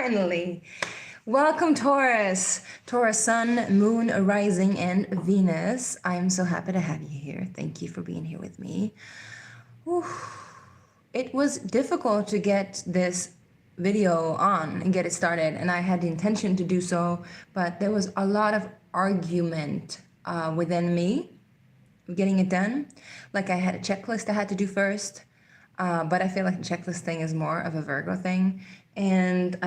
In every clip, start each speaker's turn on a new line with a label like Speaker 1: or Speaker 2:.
Speaker 1: Finally. Welcome, Taurus. Taurus, Sun, Moon, Rising, and Venus. I'm so happy to have you here. Thank you for being here with me. Whew. It was difficult to get this video on and get it started, and I had the intention to do so, but there was a lot of argument within me getting it done. Like I had a checklist I had to do first, but I feel like the checklist thing is more of a Virgo thing. And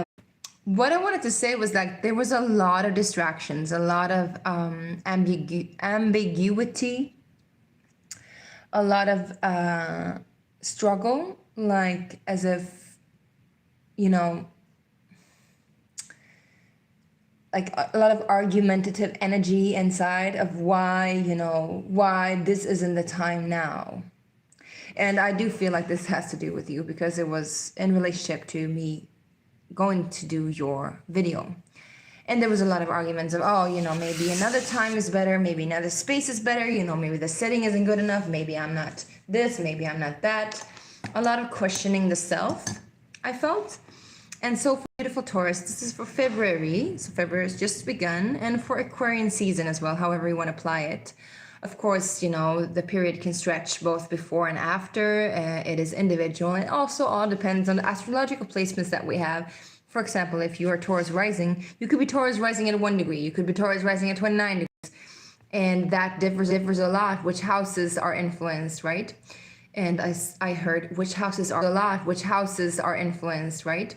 Speaker 1: what I wanted to say was that there was a lot of distractions, a lot of ambiguity, a lot of struggle, like as if, you know, like a lot of argumentative energy inside of why this isn't the time now. And I do feel like this has to do with you because it was in relationship to me going to do your video. And there was a lot of arguments of, maybe another time is better, maybe another space is better, maybe the setting isn't good enough, maybe I'm not this, maybe I'm not that. A lot of questioning the self, I felt. And so for beautiful Taurus, this is for February. So February has just begun, and for Aquarian season as well, however you want to apply it. Of course, the period can stretch both before and after. It is individual, and also all depends on the astrological placements that we have. For example, if you are Taurus rising, you could be Taurus rising at 1 degree. You could be Taurus rising at 29 degrees. And that differs a lot, which houses are influenced, right? And I heard which houses are influenced, right?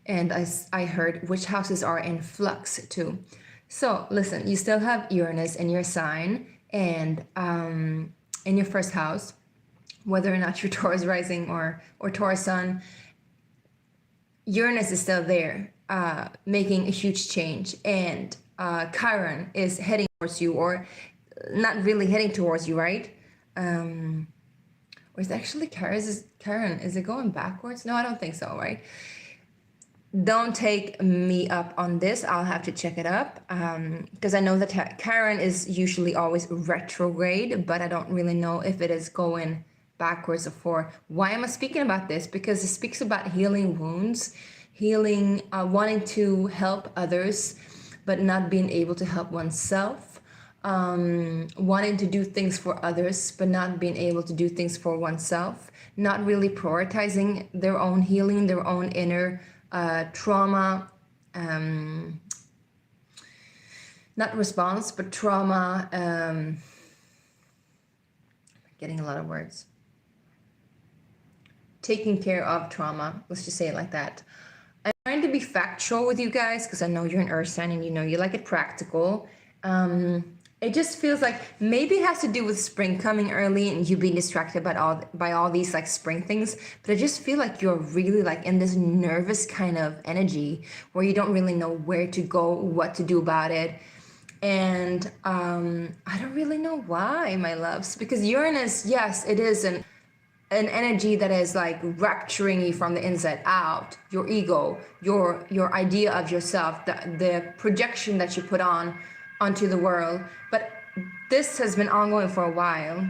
Speaker 1: And I heard which houses are in flux too. So listen, you still have Uranus in your sign and in your first house, whether or not you're Taurus rising or Taurus sun. Uranus is still there, making a huge change, and Chiron is heading towards you, or not really heading towards you, right? Or is it actually Chiron? Is it going backwards? No, I don't think so, right? Don't take me up on this. I'll have to check it up because I know that Chiron is usually always retrograde, but I don't really know if it is going backwards or forward. Why am I speaking about this? Because it speaks about healing wounds, healing, wanting to help others, but not being able to help oneself, wanting to do things for others, but not being able to do things for oneself, not really prioritizing their own healing, their own inner trauma, not response, but trauma, getting a lot of words. Taking care of trauma, let's just say it like that. I'm trying to be factual with you guys because I know you're an earth sign and you like it practical. It just feels like maybe it has to do with spring coming early and you being distracted by all these like spring things, but I just feel like you're really like in this nervous kind of energy where you don't really know where to go, what to do about it. And I don't really know why, my loves, because Uranus, yes, it is an energy that is like rapturing you from the inside out, your ego, your idea of yourself, the projection that you put onto the world. But this has been ongoing for a while.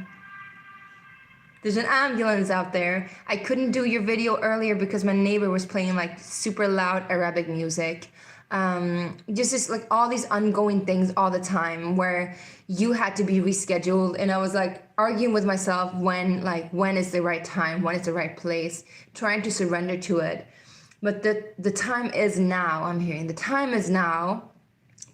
Speaker 1: There's an ambulance out there. I couldn't do your video earlier because my neighbor was playing like super loud Arabic music. Just like all these ongoing things all the time where you had to be rescheduled, and I was like arguing with myself when is the right time, when is the right place, trying to surrender to it. But the time is now. I'm hearing the time is now.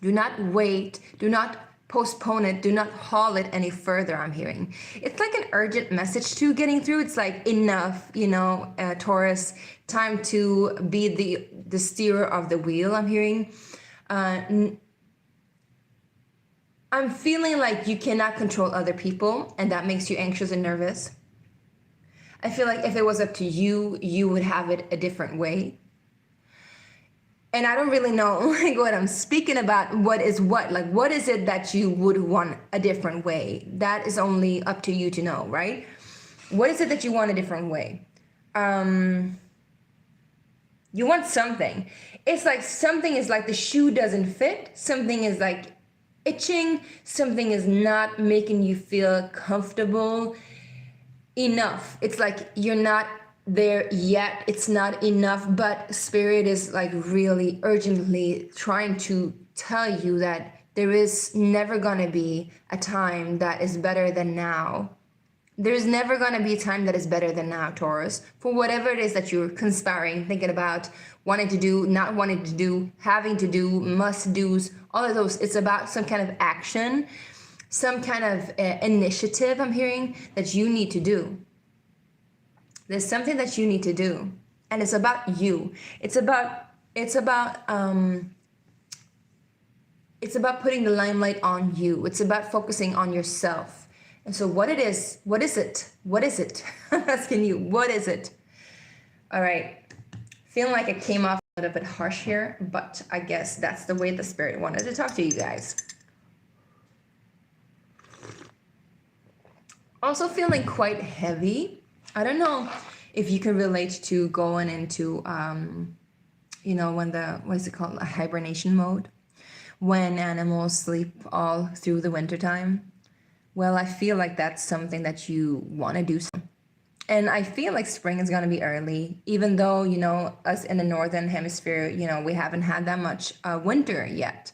Speaker 1: Do not wait, do not postpone it, do not haul it any further, I'm hearing. It's like an urgent message to getting through. It's like enough, Taurus, time to be the steerer of the wheel, I'm hearing. I'm feeling like you cannot control other people, and that makes you anxious and nervous. I feel like if it was up to you, you would have it a different way. And I don't really know like what I'm speaking about, what is it that you would want a different way? That is only up to you to know, right? What is it that you want a different way? You want something. It's like something is like the shoe doesn't fit. Something is like itching. Something is not making you feel comfortable enough. It's like you're not there yet. It's not enough, but Spirit is like really urgently trying to tell you that there is never gonna be a time that is better than now. There's never going to be a time that is better than now, Taurus. For whatever it is that you're conspiring, thinking about, wanting to do, not wanting to do, having to do, must do's, all of those. It's about some kind of action, some kind of initiative I'm hearing that you need to do. There's something that you need to do. And it's about you. It's about putting the limelight on you. It's about focusing on yourself. And so what it is, what is it? What is it? I'm asking you, what is it? All right. Feeling like it came off a little bit harsh here, but I guess that's the way the Spirit wanted to talk to you guys. Also feeling quite heavy. I don't know if you can relate to going into, you know, when what is it called? A hibernation mode. When animals sleep all through the wintertime. Well, I feel like that's something that you want to do. And I feel like spring is going to be early, even though, you know, us in the Northern Hemisphere, you know, we haven't had that much winter yet,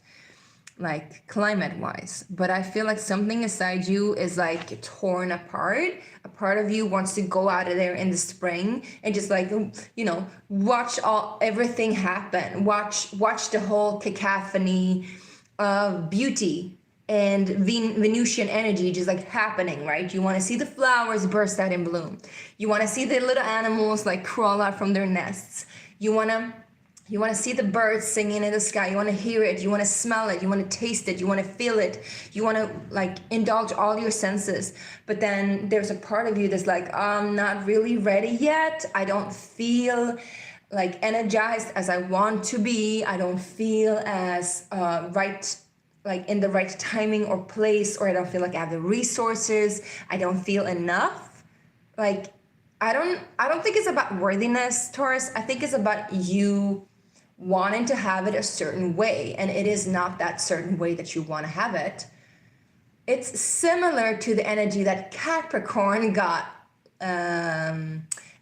Speaker 1: like climate wise. But I feel like something inside you is like torn apart. A part of you wants to go out of there in the spring and just like, you know, watch everything happen. Watch the whole cacophony of beauty and Venusian energy just like happening, right? You want to see the flowers burst out in bloom. You want to see the little animals like crawl out from their nests. You want to see the birds singing in the sky. You want to hear it. You want to smell it. You want to taste it. You want to feel it. You want to like indulge all your senses. But then there's a part of you that's like, I'm not really ready yet. I don't feel like energized as I want to be. I don't feel as right, like in the right timing or place, or I don't feel like I have the resources. I don't feel enough. Like, I don't think it's about worthiness, Taurus. I think it's about you wanting to have it a certain way, and it is not that certain way that you want to have it. It's similar to the energy that Capricorn got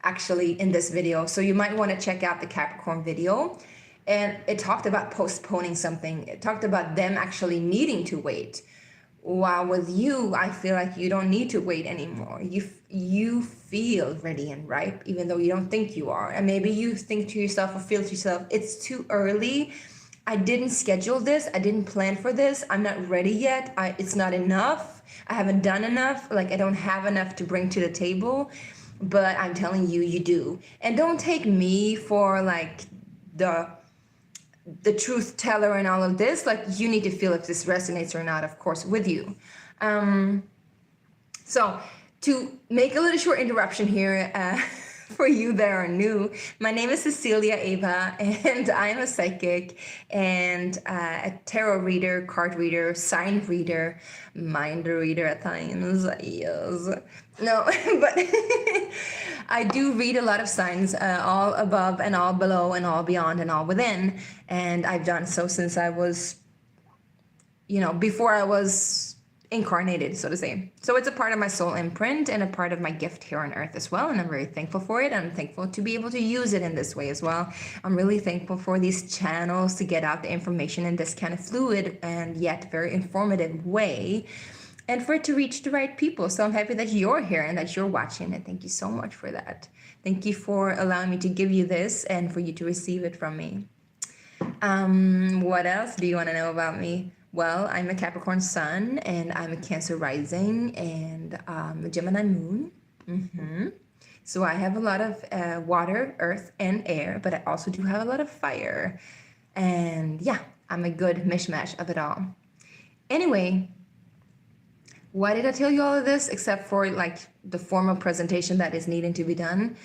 Speaker 1: actually in this video. So you might want to check out the Capricorn video. And it talked about postponing something. It talked about them actually needing to wait. While with you, I feel like you don't need to wait anymore. You feel ready and ripe, even though you don't think you are. And maybe you think to yourself or feel to yourself, it's too early. I didn't schedule this. I didn't plan for this. I'm not ready yet. It's not enough. I haven't done enough. Like, I don't have enough to bring to the table. But I'm telling you, you do. And don't take me for like the truth teller and all of this. Like, you need to feel if this resonates or not, of course, with you. So to make a little short interruption here, for you that are new, my name is Cecilia.eyvaa, and I am a psychic and a tarot reader, card reader, sign reader, mind reader at times. Yes. No, but I do read a lot of signs, all above and all below and all beyond and all within. And I've done so since I was, you know, before I was incarnated, so to say. So it's a part of my soul imprint and a part of my gift here on earth as well. And I'm very thankful for it. I'm thankful to be able to use it in this way as well. I'm really thankful for these channels to get out the information in this kind of fluid and yet very informative way, and for it to reach the right people. So I'm happy that you're here and that you're watching, and thank you so much for that. Thank you for allowing me to give you this and for you to receive it from me. What else do you want to know about me? Well, I'm a Capricorn sun, and I'm a Cancer rising, and a Gemini moon. So I have a lot of water, earth, and air, but I also do have a lot of fire. And yeah, I'm a good mishmash of it all. Anyway, why did I tell you all of this except for like the formal presentation that is needing to be done?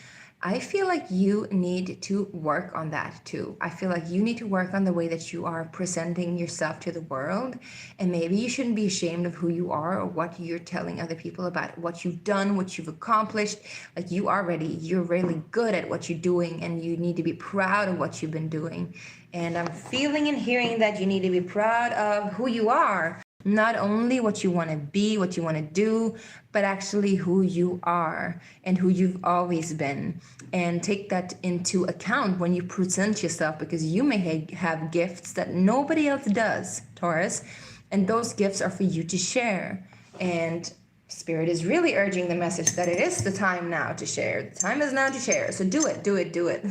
Speaker 1: I feel like you need to work on that too. I feel like you need to work on the way that you are presenting yourself to the world. And maybe you shouldn't be ashamed of who you are or what you're telling other people about what you've done, what you've accomplished. Like, you are ready. You're really good at what you're doing, and you need to be proud of what you've been doing. And I'm feeling and hearing that you need to be proud of who you are. Not only what you want to be, what you want to do, but actually who you are and who you've always been. And take that into account when you present yourself, because you may have gifts that nobody else does, Taurus. And those gifts are for you to share. And Spirit is really urging the message that it is the time now to share. The time is now to share. So do it, do it, do it.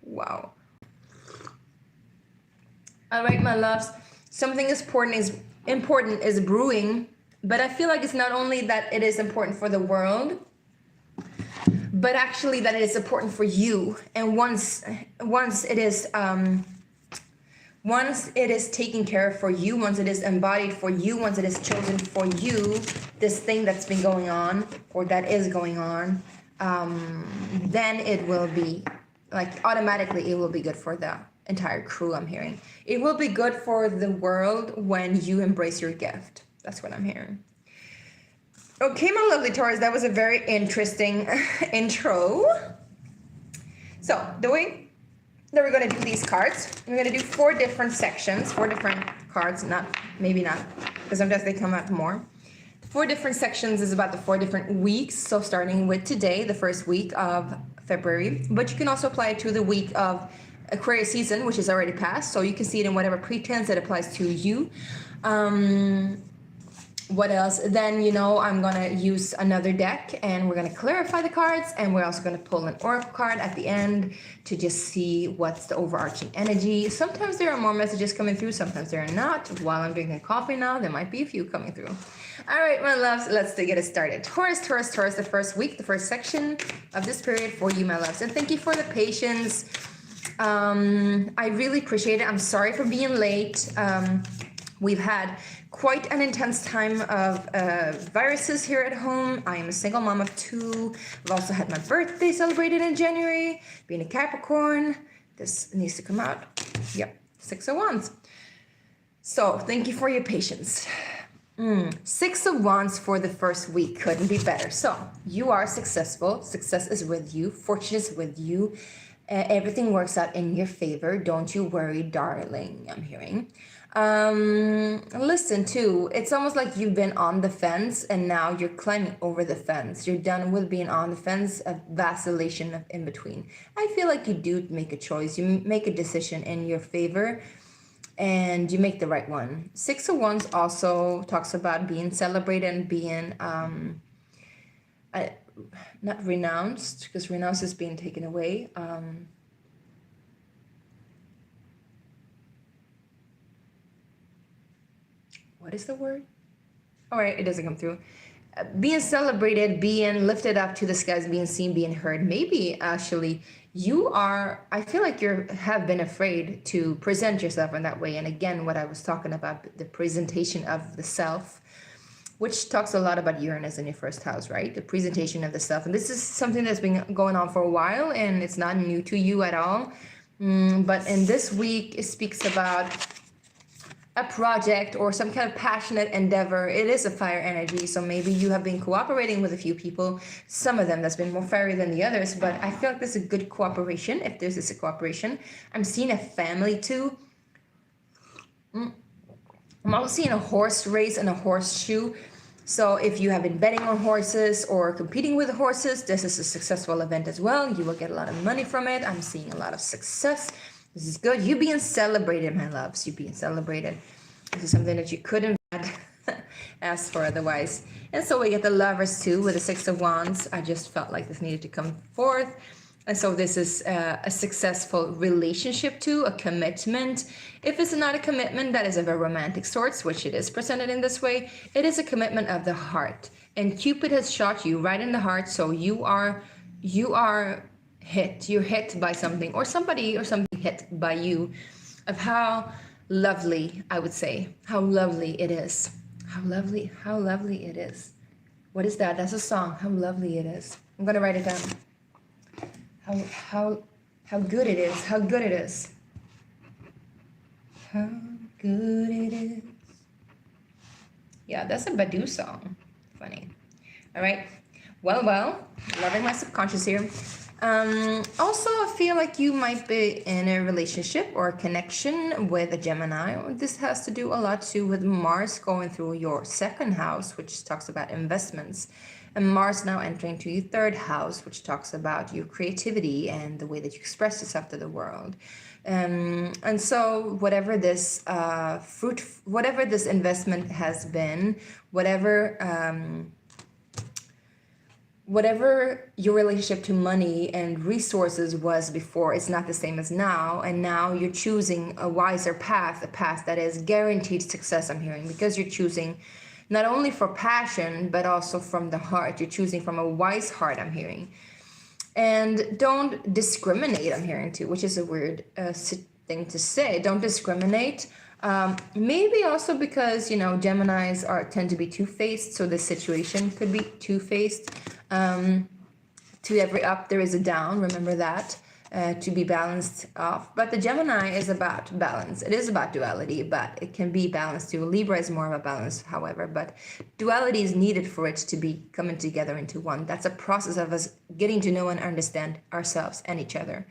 Speaker 1: Wow. All right, my loves. Something important is brewing, but I feel like it's not only that it is important for the world, but actually that it is important for you. And once it is taken care of for you, once it is embodied for you, once it is chosen for you, this thing that's been going on or that is going on, then it will be like automatically it will be good for the entire crew. I'm hearing it will be good for the world when you embrace your gift. That's what I'm hearing. Okay, my lovely Taurus, that was a very interesting intro. So the way that we're going to do these cards, we're going to do 4 different sections, 4 different cards, maybe not, because sometimes they come out more. 4 different sections is about the 4 different weeks. So starting with today, the first week of February, but you can also apply it to the week of Aquarius season, which is already passed. So you can see it in whatever pretense that applies to you. What else? Then, I'm going to use another deck and we're going to clarify the cards, and we're also going to pull an oracle card at the end to just see what's the overarching energy. Sometimes there are more messages coming through, sometimes there are not. While I'm drinking coffee now, there might be a few coming through. All right, my loves, let's get it started. Taurus, the first week, the first section of this period for you, my loves. And thank you for the patience. I really appreciate it. I'm sorry for being late. We've had quite an intense time of viruses here at home. I am a single mom of 2. I've also had my birthday celebrated in January. Being a Capricorn, this needs to come out. Yep, 6 of Wands. So thank you for your patience. 6 of Wands for the first week. Couldn't be better. So you are successful. Success is with you. Fortune is with you. Everything works out in your favor. Don't you worry, darling. I'm hearing. Listen too, it's almost like you've been on the fence and now you're climbing over the fence. You're done with being on the fence, of vacillation of in between. I feel like you do make a choice. You make a decision in your favor and you make the right one. 6 of Wands also talks about being celebrated and being not renounced, because renounce is being taken away. What is the word? All right, it doesn't come through. Being celebrated, being lifted up to the skies, being seen, being heard. Maybe actually you are, I feel like you have been afraid to present yourself in that way. And again, what I was talking about, the presentation of the self, which talks a lot about Uranus in your first house, right? The presentation of the self. And this is something that's been going on for a while and it's not new to you at all. But in this week, it speaks about a project or some kind of passionate endeavor. It is a fire energy, so maybe you have been cooperating with a few people, some of them that's been more fiery than the others, but I feel like this is a good cooperation. If there's this a cooperation, I'm seeing a family too. I'm also seeing a horse race and a horseshoe. So if you have been betting on horses or competing with horses, this is a successful event as well. You will get a lot of money from it. I'm seeing a lot of success. This is good. You being celebrated, my loves. You being celebrated. This is something that you couldn't ask for otherwise. And so we get the Lovers too with the 6 of Wands. I just felt like this needed to come forth. And so this is a successful relationship too, a commitment. If it's not a commitment that is of a romantic sort, which it is presented in this way, it is a commitment of the heart. And Cupid has shot you right in the heart. So you are hit. You're hit by something, or somebody or something hit by you, of how lovely, I would say, how lovely it is. How lovely it is. What is that? That's a song. How lovely it is. I'm gonna write it down. How good it is. How good it is. How good it is. Yeah, that's a Badu song. Funny. All right. Well, loving my subconscious here. Also, I feel like you might be in a relationship or a connection with a Gemini. This has to do a lot too with Mars going through your second house, which talks about investments, and Mars now entering to your third house, which talks about your creativity and the way that you express yourself to the world. And so whatever this whatever this investment has been, whatever your relationship to money and resources was before, it's not the same as now. And now you're choosing a wiser path, a path that is guaranteed success, I'm hearing, because you're choosing not only for passion, but also from the heart. You're choosing from a wise heart, I'm hearing. And don't discriminate, I'm hearing too, which is a weird thing to say. Don't discriminate. Maybe also because, you know, Geminis tend to be two-faced, so this situation could be two-faced. To every up there is a down, remember that, to be balanced off. But the Gemini is about balance. It is about duality, but it can be balanced too. Libra is more of a balance, however, but duality is needed for it to be coming together into one. That's a process of us getting to know and understand ourselves and each other.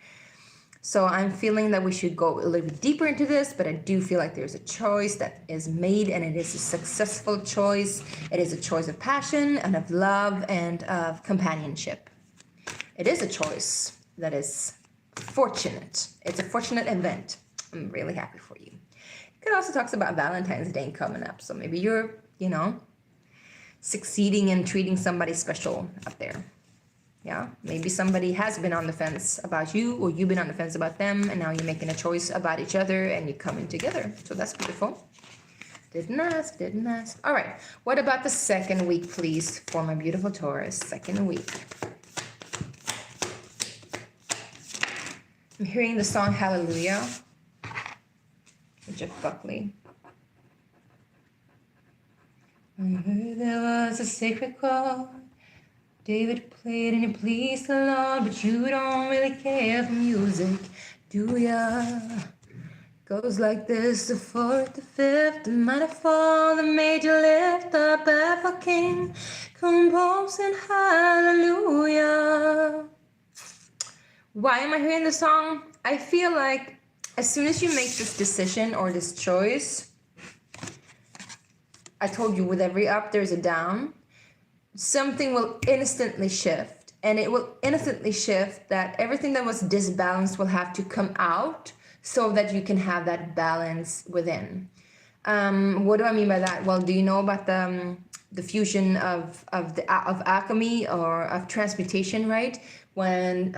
Speaker 1: So I'm feeling that we should go a little bit deeper into this, but I do feel like there's a choice that is made, and it is a successful choice. It is a choice of passion and of love and of companionship. It is a choice that is fortunate. It's a fortunate event. I'm really happy for you. It also talks about Valentine's Day coming up. So maybe you're, you know, succeeding in treating somebody special up there. Yeah, maybe somebody has been on the fence about you, or you've been on the fence about them, and now you're making a choice about each other and you're coming together. So that's beautiful. Didn't ask. All right, what about the second week, please, for my beautiful Taurus? Second week. I'm hearing the song Hallelujah with Jeff Buckley. I heard there was a sacred chord David played and it pleased the Lord, but you don't really care for music, do ya? Goes like this: the fourth, the fifth, the minor fall, the major lift, the baffled king, composing hallelujah. Why am I hearing the song? I feel like as soon as you make this decision or this choice, I told you with every up there's a down. Something will instantly shift, and it will instantly shift that everything that was disbalanced will have to come out so that you can have that balance within. What do I mean by that? Well, do you know about the fusion of alchemy or of transmutation, right? When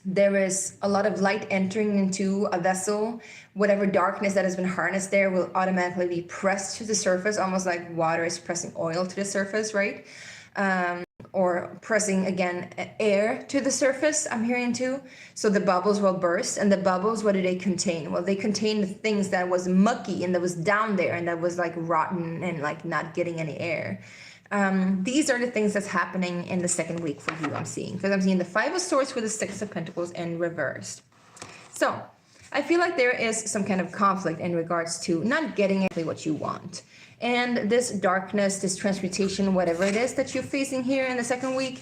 Speaker 1: there is a lot of light entering into a vessel, whatever darkness that has been harnessed there will automatically be pressed to the surface, almost like water is pressing oil to the surface, right? Or pressing, again, air to the surface, I'm hearing too. So the bubbles will burst, and the bubbles, what do they contain? Well, they contain the things that was mucky and that was down there and that was like rotten and like not getting any air. These are the things that's happening in the second week for you, I'm seeing. Because I'm seeing the Five of Swords with the Six of Pentacles in reversed. So I feel like there is some kind of conflict in regards to not getting exactly what you want. And this darkness, this transmutation, whatever it is that you're facing here in the second week,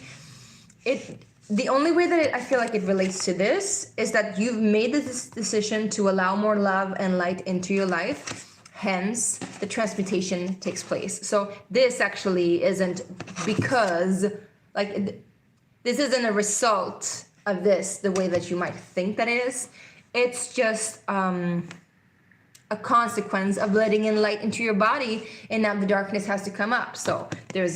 Speaker 1: the only way that I feel like it relates to this is that you've made this decision to allow more love and light into your life. Hence, the transmutation takes place. So this actually isn't because, like, this isn't a result of this, the way that you might think that is. It's just a consequence of letting in light into your body, and now the darkness has to come up. So there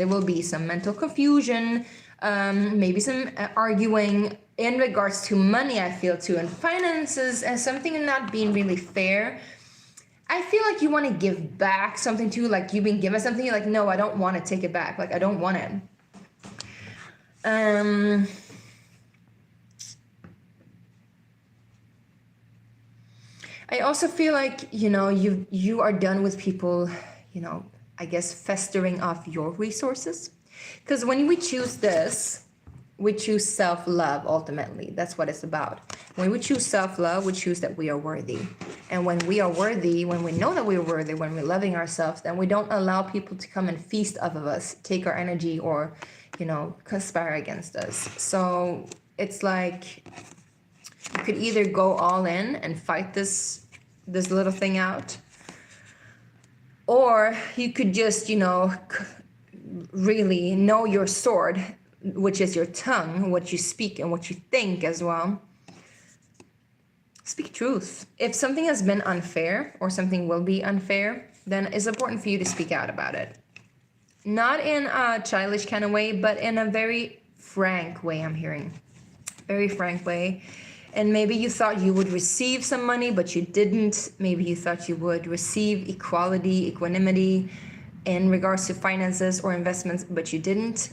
Speaker 1: will be some mental confusion, maybe some arguing in regards to money, I feel too, and finances, and something not being really fair. I feel like you want to give back something too, like you've been given something, you're like, no, I don't want to take it back. Like, I don't want it. I also feel like, you are done with people, I guess, festering off your resources. Because when we choose this, we choose self-love ultimately. That's what it's about. When we choose self-love, we choose that we are worthy. And when we are worthy, when we know that we are worthy, when we're loving ourselves, then we don't allow people to come and feast off of us, take our energy, or, you know, conspire against us. So it's like you could either go all in and fight this little thing out, or you could just, you know, really know your sword, which is your tongue, what you speak and what you think as well. Speak truth. If something has been unfair or something will be unfair, then it's important for you to speak out about it. Not in a childish kind of way, but in a very frank way, I'm hearing. Very frank way. And maybe you thought you would receive some money, but you didn't. Maybe you thought you would receive equality, equanimity in regards to finances or investments, but you didn't.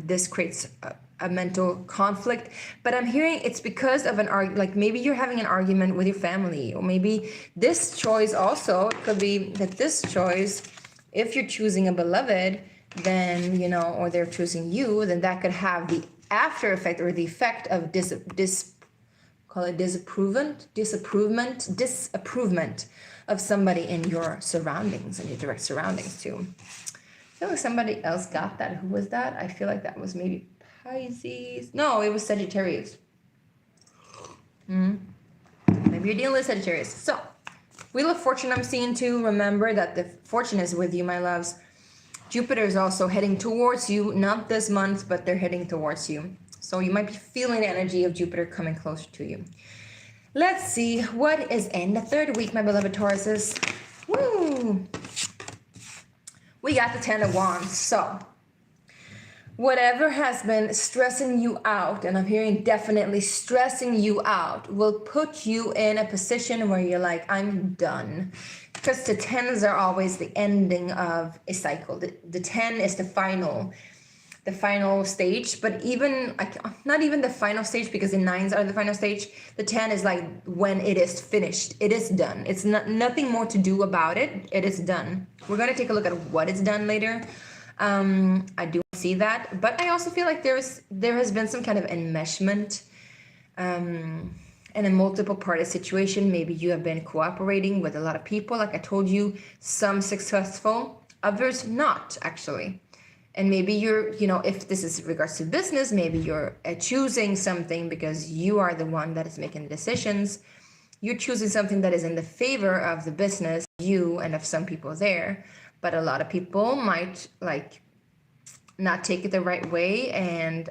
Speaker 1: This creates a mental conflict. But I'm hearing it's because of an argument, like maybe you're having an argument with your family, or maybe this choice also, it could be that this choice, if you're choosing a beloved, then, you know, or they're choosing you, then that could have the after effect or the effect of disapprovement of somebody in your surroundings, in your direct surroundings too. I feel like somebody else got that. Who was that? I feel like that was maybe Pisces. No, it was Sagittarius. Maybe you're dealing with Sagittarius. So, Wheel of Fortune I'm seeing too. Remember that the fortune is with you, my loves. Jupiter is also heading towards you, not this month, but they're heading towards you. So you might be feeling the energy of Jupiter coming closer to you. Let's see what is in the third week, my beloved Tauruses. Woo! We got the 10 of Wands. So whatever has been stressing you out, and I'm hearing definitely stressing you out, will put you in a position where you're like, I'm done. Because the 10s are always the ending of a cycle. The 10 is the final stage, but even like not even the final stage, because the 9s are the final stage. The 10 is like when it is finished. It is done. It's nothing more to do about it. It is done. We're going to take a look at what it's done later. I do see that, but I also feel like there has been some kind of enmeshment in a multiple party situation. Maybe you have been cooperating with a lot of people, like I told you, some successful, others not actually. And maybe you're, you know, if this is regards to business, maybe you're choosing something because you are the one that is making the decisions. You're choosing something that is in the favor of the business, you and of some people there. But a lot of people might like not take it the right way, and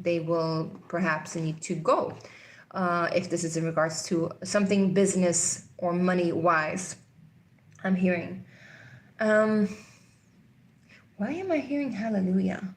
Speaker 1: they will perhaps need to go. If this is in regards to something business or money wise, I'm hearing. Why am I hearing hallelujah?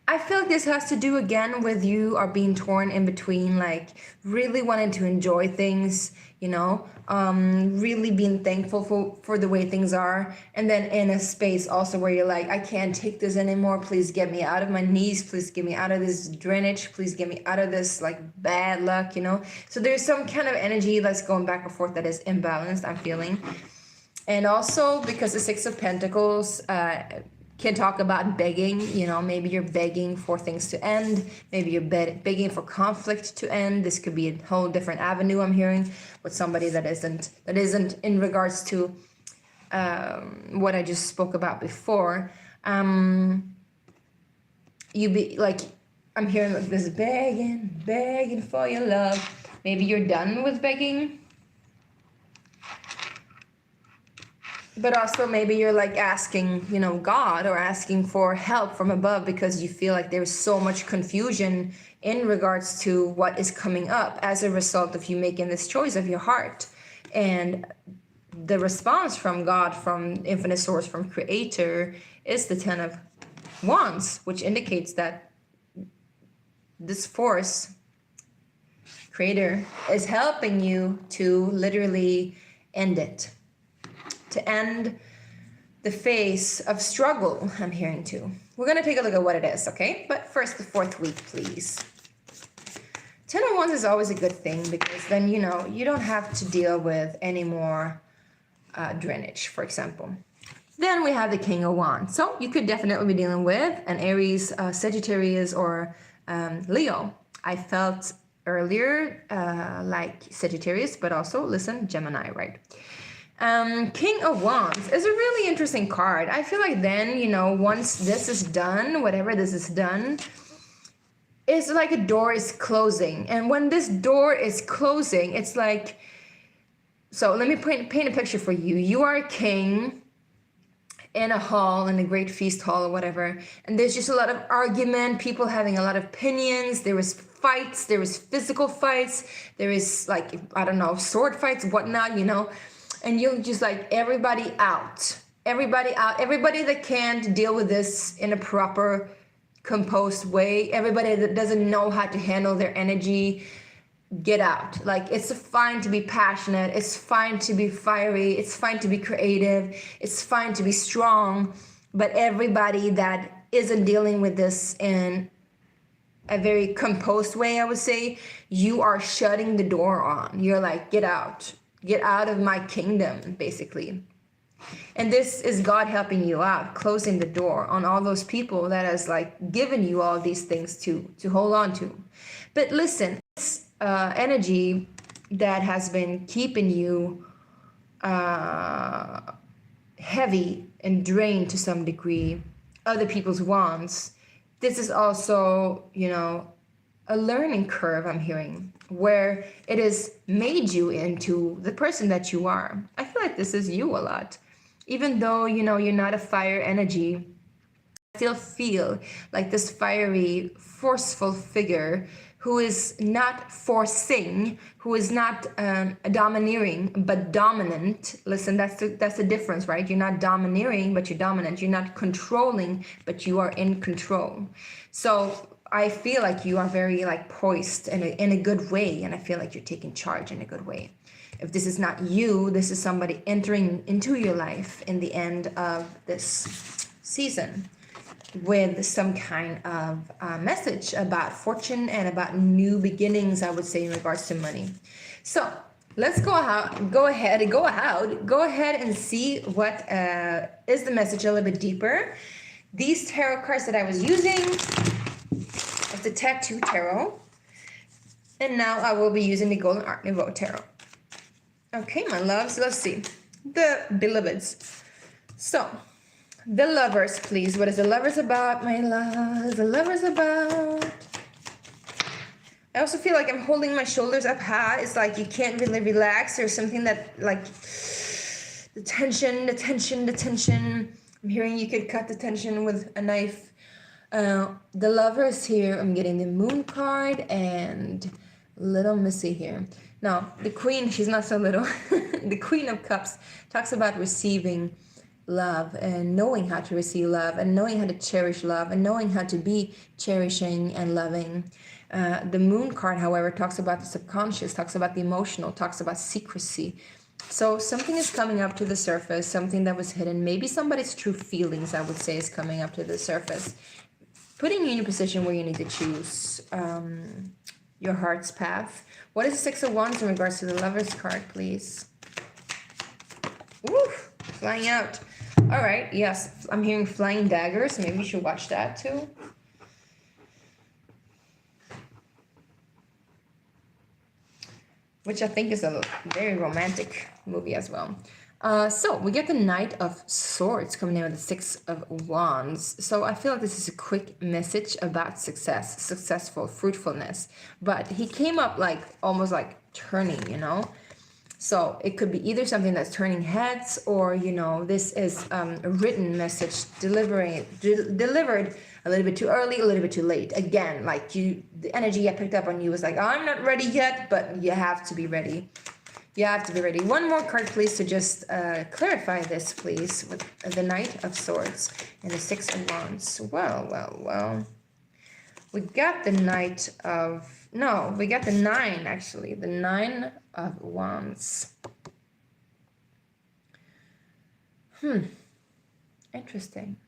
Speaker 1: I feel like this has to do again with you are being torn in between, like really wanting to enjoy things, you know, really being thankful for the way things are. And then in a space also where you're like, I can't take this anymore. Please get me out of my knees. Please get me out of this drainage. Please get me out of this like bad luck, you know. So there's some kind of energy that's going back and forth that is imbalanced, I'm feeling. And also because the Six of Pentacles, can talk about begging, you know, maybe you're begging for things to end, maybe you're begging for conflict to end. This could be a whole different avenue I'm hearing with somebody that isn't in regards to what I just spoke about before. You be like, I'm hearing like this begging for your love. Maybe you're done with begging. But also maybe you're like asking, you know, God, or asking for help from above because you feel like there's so much confusion in regards to what is coming up as a result of you making this choice of your heart. And the response from God, from infinite source, from creator, is the 10 of Wands, which indicates that this force, creator, is helping you to literally end it. To end the phase of struggle, I'm hearing too. We're going to take a look at what it is, okay? But first, the fourth week, please. 10 of Wands is always a good thing because then, you know, you don't have to deal with any more drainage, for example. Then we have the King of Wands. So you could definitely be dealing with an Aries, Sagittarius, or Leo. I felt earlier, like Sagittarius, but also listen, Gemini, right? King of Wands is a really interesting card. I feel like then, you know, once this is done, whatever this is done, it's like a door is closing. And when this door is closing, it's like, so let me paint a picture for you. You are a king in a hall, in a great feast hall or whatever, and there's just a lot of argument, people having a lot of opinions, there is fights, there is physical fights, there is like, I don't know, sword fights, whatnot, you know, and you're just like, everybody out, everybody that can't deal with this in a proper composed way, everybody that doesn't know how to handle their energy, get out. Like, it's fine to be passionate, it's fine to be fiery, it's fine to be creative, it's fine to be strong, but everybody that isn't dealing with this in a very composed way, I would say, you are shutting the door on. You're like, get out of my kingdom, basically. And this is God helping you out, closing the door on all those people that has like given you all these things to hold on to. But listen, this energy that has been keeping you heavy and drained to some degree, other people's wants, this is also, you know, a learning curve, I'm hearing, where it has made you into the person that you are. I feel like this is you a lot. Even though, you know, you're not a fire energy, I still feel like this fiery, forceful figure who is not forcing, who is not domineering, but dominant. Listen, that's the difference, right? You're not domineering, but you're dominant. You're not controlling, but you are in control. So I feel like you are very like poised in a good way, and I feel like you're taking charge in a good way. If this is not you, this is somebody entering into your life in the end of this season with some kind of message about fortune and about new beginnings, I would say, in regards to money. So let's go ahead and see what is the message a little bit deeper. These tarot cards that I was using, it's the Tattoo Tarot, and now I will be using the Golden Art Nouveau Tarot. Okay, my loves, let's see. The beloveds. So, the lovers, please. What is the lovers about, my loves? The lovers about. I also feel like I'm holding my shoulders up high. It's like you can't really relax. There's something that, like, the tension. I'm hearing you could cut the tension with a knife. The lovers here, I'm getting the Moon card and little Missy here. Now, the Queen, she's not so little. The Queen of Cups talks about receiving love and knowing how to receive love and knowing how to cherish love and knowing how to be cherishing and loving. The Moon card, however, talks about the subconscious, talks about the emotional, talks about secrecy. So something is coming up to the surface, something that was hidden. Maybe somebody's true feelings, I would say, is coming up to the surface. Putting you in a position where you need to choose your heart's path. What is the Six of Wands in regards to the Lover's card, please? Woo! Flying out. All right, yes, I'm hearing flying daggers. Maybe you should watch that too. Which I think is a very romantic movie as well. So we get the Knight of Swords coming in with the Six of Wands. So I feel like this is a quick message about success, successful, fruitfulness. But he came up like almost like turning, you know. So it could be either something that's turning heads, or, you know, this is a written message delivered a little bit too early, a little bit too late. Again, like the energy I picked up on you was like, I'm not ready yet, but you have to be ready. You have to be ready. One more card, please, to just clarify this, please, with the Knight of Swords and the Six of Wands. Well. We got the Knight of... No, we got the Nine, actually. The Nine of Wands. Interesting.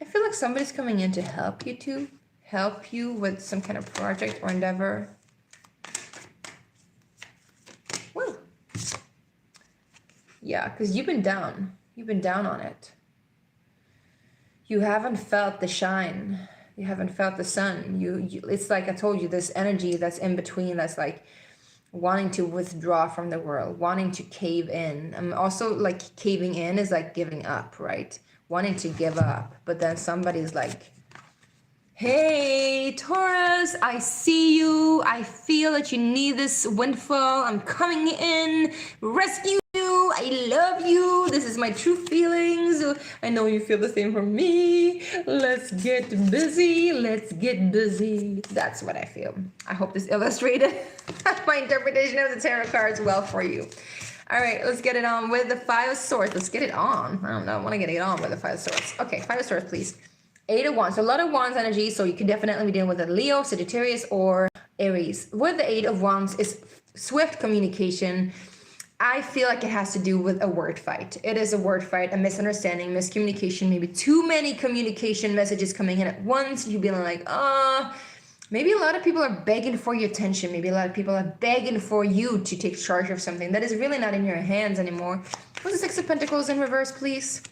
Speaker 1: I feel like somebody's coming in to help you with some kind of project or endeavor. Woo. Yeah, because you've been down. You've been down on it. You haven't felt the shine. You haven't felt the sun. It's like I told you, this energy that's in between, that's like wanting to withdraw from the world, wanting to cave in. I'm also like caving in is like giving up, right? Wanting to give up, but then somebody's like, hey, Taurus, I see you. I feel that you need this windfall. I'm coming in, rescue you. I love you. This is my true feelings. I know you feel the same from me. Let's get busy. Let's get busy. That's what I feel. I hope this illustrated my interpretation of the tarot cards well for you. All right, let's get it on with the Five of Swords. Let's get it on. I don't know. I want to get it on with the Five of Swords. Okay, Five of Swords, please. Eight of Wands. So a lot of Wands energy, so you could definitely be dealing with a Leo, Sagittarius, or Aries. With the Eight of Wands is swift communication. I feel like it has to do with a word fight. It is a word fight, a misunderstanding, miscommunication, maybe too many communication messages coming in at once. You being like, maybe a lot of people are begging for your attention. Maybe a lot of people are begging for you to take charge of something that is really not in your hands anymore. What's the Six of Pentacles in reverse, please?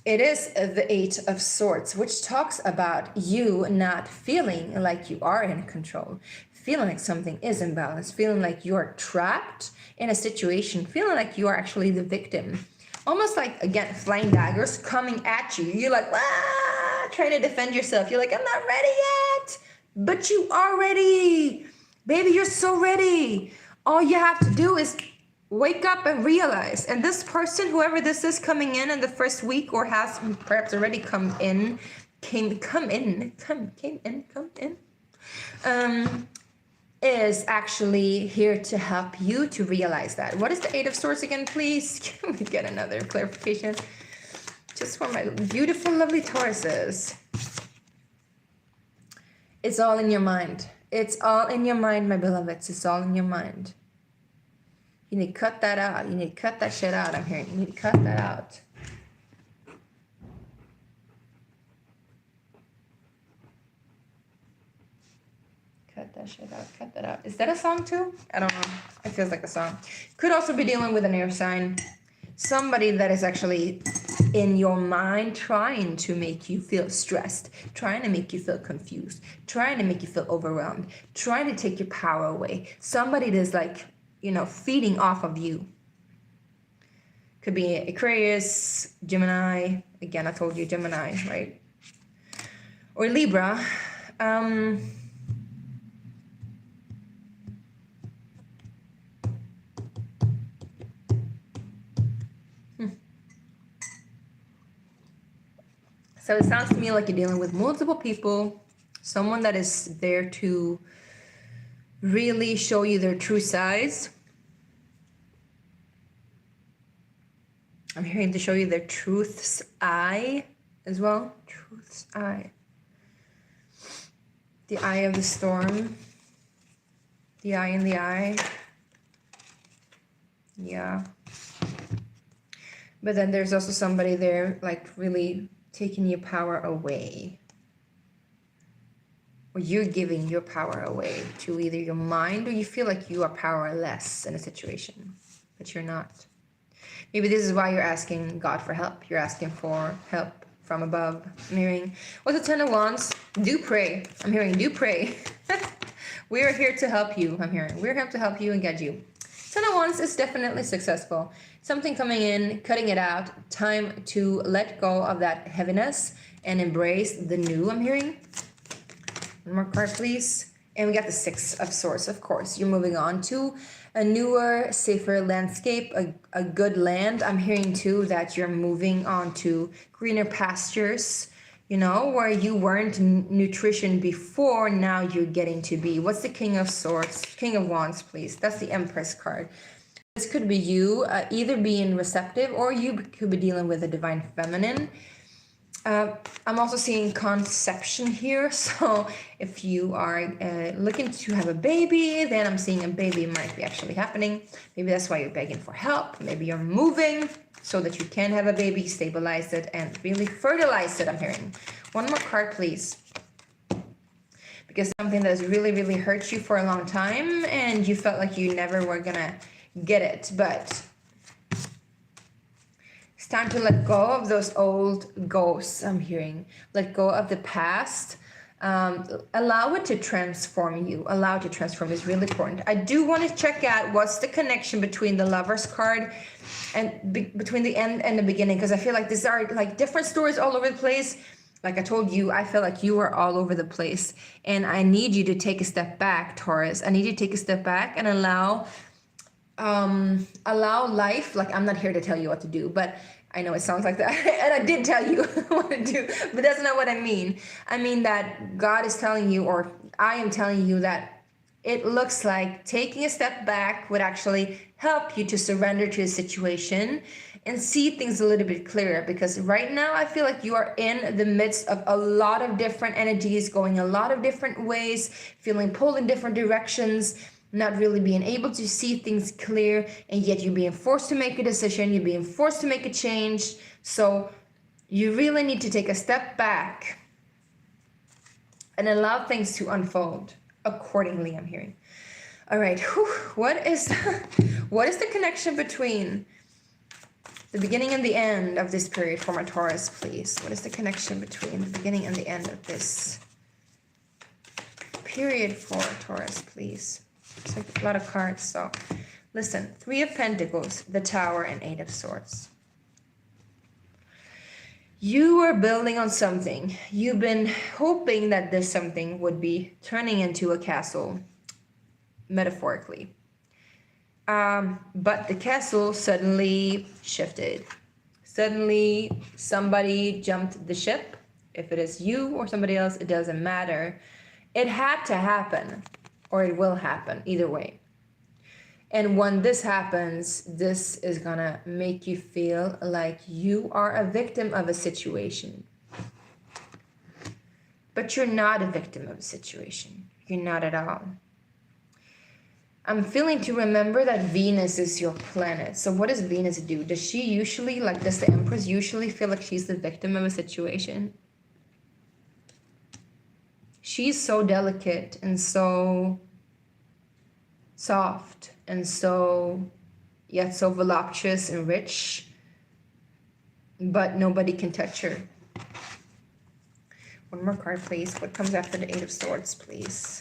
Speaker 1: It is the Eight of Swords, which talks about you not feeling like you are in control, feeling like something is imbalanced, feeling like you're trapped in a situation, feeling like you are actually the victim. Almost like, again, flying daggers coming at you. You're like, trying to defend yourself. You're like, I'm not ready yet. But you are ready. Baby, you're so ready. All you have to do is wake up and realize. And this person, whoever this is coming in the first week, or has perhaps already come in, is actually here to help you to realize that. What is the Eight of Swords again, please? Can we get another clarification? Just for my beautiful, lovely Tauruses. It's all in your mind. It's all in your mind, my beloveds. It's all in your mind. You need to cut that out. You need to cut that shit out, I'm hearing. You need to cut that out. Cut that shit out. Cut that out. Is that a song too? I don't know. It feels like a song. Could also be dealing with an air sign. Somebody that is actually in your mind trying to make you feel stressed, trying to make you feel confused, trying to make you feel overwhelmed, trying to take your power away. Somebody that's like, you know, feeding off of you. Could be Aquarius, Gemini. Again, I told you Gemini, right? Or Libra. So it sounds to me like you're dealing with multiple people, someone that is there to really show you their true sides. I'm hearing to show you their truth's eye as well. Truth's eye. The eye of the storm. The eye in the eye. Yeah. But then there's also somebody there like really taking your power away. Or you're giving your power away to either your mind, or you feel like you are powerless in a situation, but you're not. Maybe this is why you're asking God for help. You're asking for help from above. I'm hearing, what's the Ten of Wands? Do pray. I'm hearing, do pray. We are here to help you. I'm hearing, we're here to help you and guide you. Ten of Wands is definitely successful. Something coming in, cutting it out. Time to let go of that heaviness and embrace the new, I'm hearing. One more card, please. And we got the Six of Swords, of course. You're moving on to a newer, safer landscape, a good land. I'm hearing, too, that you're moving on to greener pastures, you know, where you weren't nutrition before, now you're getting to be. What's the King of Swords? King of Wands, please. That's the Empress card. This could be you either being receptive, or you could be dealing with a divine feminine. I'm also seeing conception here. So if you are looking to have a baby, then I'm seeing a baby might be actually happening. Maybe that's why you're begging for help. Maybe you're moving so that you can have a baby, stabilize it, and really fertilize it, I'm hearing. One more card, please. Because something that has really, really hurt you for a long time, and you felt like you never were gonna get it, but It's time to let go of those old ghosts I'm hearing. Let go of the past. Allow it to transform you. Allow it to transform is really important. I do want to check out what's the connection between the Lover's card and between the end and the beginning, because I feel like these are like different stories all over the place. Like I told you, I feel like you are all over the place, and I need you to take a step back, Taurus. I need you to take a step back and allow life. Like, I'm not here to tell you what to do, but I know it sounds like that. And I did tell you what to do, but that's not what I mean. I mean that God is telling you, or I am telling you, that it looks like taking a step back would actually help you to surrender to the situation and see things a little bit clearer. Because right now I feel like you are in the midst of a lot of different energies going a lot of different ways, feeling pulled in different directions, not really being able to see things clear, and yet you're being forced to make a decision, you're being forced to make a change. So you really need to take a step back and allow things to unfold accordingly, I'm hearing. All right, what is the connection between the beginning and the end of this period for my Taurus, please? What is the connection between the beginning and the end of this period for Taurus, please? It's like a lot of cards. So listen, 3 of Pentacles, the Tower, and 8 of Swords. You are building on something. You've been hoping that this something would be turning into a castle, metaphorically. But the castle suddenly shifted. Suddenly somebody jumped the ship. If it is you or somebody else, it doesn't matter. It had to happen, or it will happen, either way. And when this happens, this is gonna make you feel like you are a victim of a situation. But you're not a victim of a situation. You're not at all. I'm feeling to remember that Venus is your planet. So what does Venus do? Does she usually, like, does the Empress usually feel like she's the victim of a situation? She's so delicate and so soft and so, yet so voluptuous and rich, but nobody can touch her. One more card, please. What comes after the 8 of Swords, please?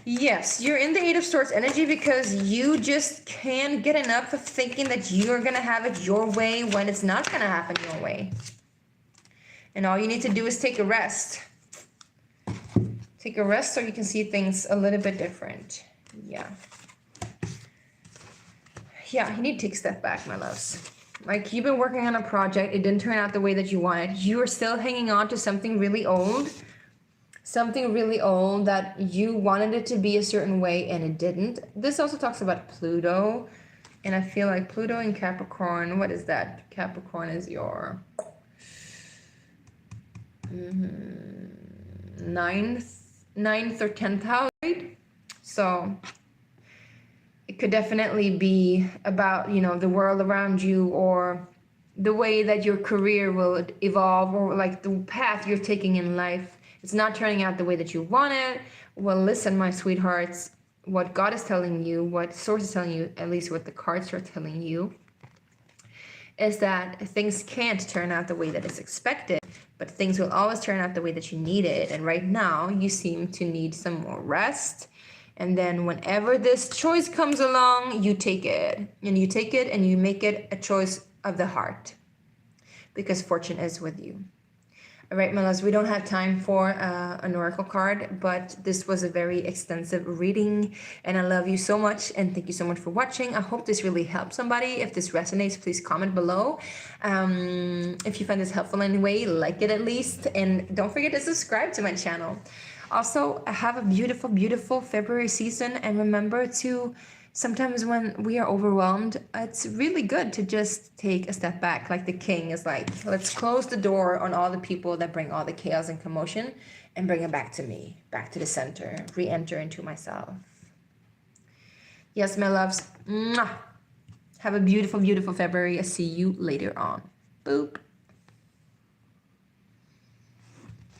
Speaker 1: Yes, you're in the 8 of Swords energy because you just can't get enough of thinking that you're going to have it your way when it's not going to happen your way. And all you need to do is take a rest. Take a rest so you can see things a little bit different. Yeah. Yeah, you need to take a step back, my loves. Like, you've been working on a project. It didn't turn out the way that you wanted. You are still hanging on to something really old. Something really old that you wanted it to be a certain way and it didn't. This also talks about Pluto. And I feel like Pluto in Capricorn, what is that? Capricorn is your ninth or 10th house, right? So it could definitely be about, you know, the world around you, or the way that your career will evolve, or like the path you're taking in life. It's not turning out the way that you want it. Well, listen, my sweethearts, what God is telling you, what Source is telling you, at least what the cards are telling you, is that things can't turn out the way that it's expected, but things will always turn out the way that you need it. And right now, you seem to need some more rest. And then whenever this choice comes along, you take it. And you take it and you make it a choice of the heart. Because fortune is with you. All right, my loves, we don't have time for an oracle card, but this was a very extensive reading, and I love you so much, and thank you so much for watching. I hope this really helped somebody. If this resonates, please comment below. If you find this helpful in any way, like it at least, and don't forget to subscribe to my channel. Also, have a beautiful, beautiful February season, and remember to, sometimes when we are overwhelmed, it's really good to just take a step back. Like the king is like, let's close the door on all the people that bring all the chaos and commotion and bring it back to me, back to the center, re-enter into myself. Yes, my loves. Mwah. Have a beautiful, beautiful February. I'll see you later on. Boop.